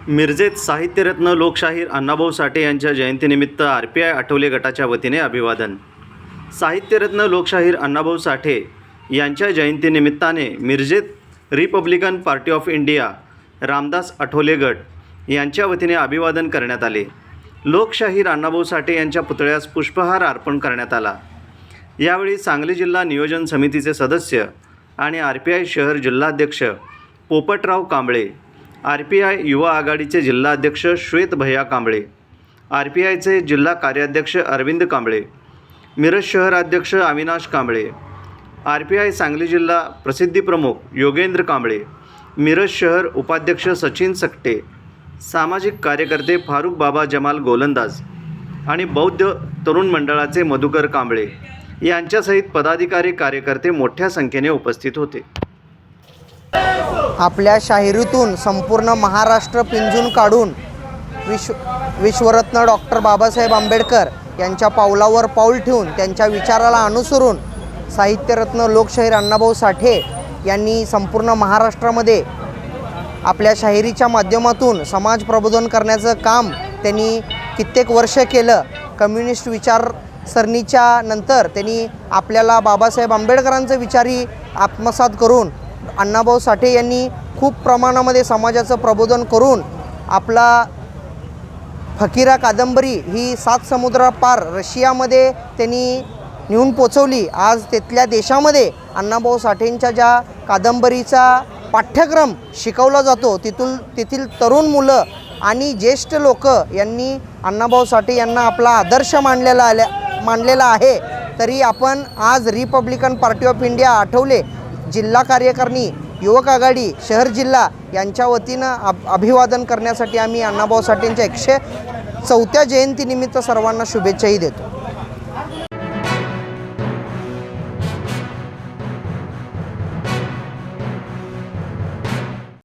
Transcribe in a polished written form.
मिरजेत साहित्यरत्न लोकशाहीर अण्णाभाऊ साठे यांच्या जयंतीनिमित्त RPI आठवले गटाच्या वतीने अभिवादन. साहित्यरत्न लोकशाहीर अण्णाभाऊ साठे यांच्या जयंतीनिमित्ताने मिरजेत Republican Party of India Ramdas Athawale गट यांच्या वतीने अभिवादन करण्यात आले. लोकशाहीर अण्णाभाऊ साठे यांच्या पुतळ्यास पुष्पहार अर्पण करण्यात आला. यावेळी सांगली जिल्हा नियोजन समितीचे सदस्य आणि RPI शहर जिल्हाध्यक्ष पोपटराव कांबळे, RPI युवा आघाडीचे जिल्हाध्यक्ष श्वेत भैया कांबळे, RPIचे जिल्हा कार्याध्यक्ष अरविंद कांबळे, मिरज शहर अध्यक्ष अविनाश कांबळे, RPI सांगली जिल्हा प्रसिद्धी प्रमुख योगेंद्र कांबळे, मिरज शहर उपाध्यक्ष सचिन सकटे, सामाजिक कार्यकर्ते फारुख बाबा जमाल गोलंदाज आणि बौद्ध तरुण मंडळाचे मधुकर कांबळे यांच्यासहित पदाधिकारी कार्यकर्ते मोठ्या संख्येने उपस्थित होते. आपल्या शाहिरीतून संपूर्ण महाराष्ट्र पिंजून काढून विश्वरत्न डॉक्टर बाबासाहेब आंबेडकर यांच्या पावलावर पाऊल ठेवून त्यांच्या विचाराला अनुसरून साहित्यरत्न लोकशाहीर अण्णाभाऊ साठे यांनी संपूर्ण महाराष्ट्रामध्ये आपल्या शाहिरीच्या माध्यमातून समाज प्रबोधन करण्याचं काम त्यांनी कित्येक वर्ष केलं. कम्युनिस्ट विचारसरणीच्या नंतर त्यांनी आपल्याला बाबासाहेब आंबेडकरांचे विचारी आत्मसात करून अण्णाभाऊ साठे यांनी खूप प्रमाणामध्ये समाजाचं प्रबोधन करून आपला फकीरा कादंबरी ही 7 समुद्रापार रशियामध्ये त्यांनी नेऊन पोचवली. आज तिथल्या देशामध्ये अण्णाभाऊ साठेंच्या ज्या कादंबरीचा पाठ्यक्रम शिकवला जातो तेथील तरुण मुलं आणि ज्येष्ठ लोक यांनी अण्णाभाऊ साठे यांना आपला आदर्श मानलेला आहे. तरी आपण आज Republican Party of India Athawale जिल्हा कार्यकारिणी युवक आघाडी शहर जिल्हा यांच्या वतीनं अभिवादन करण्यासाठी आम्ही अण्णाभाऊ साठेंच्या 104व्या जयंतीनिमित्त सर्वांना शुभेच्छाही देतो.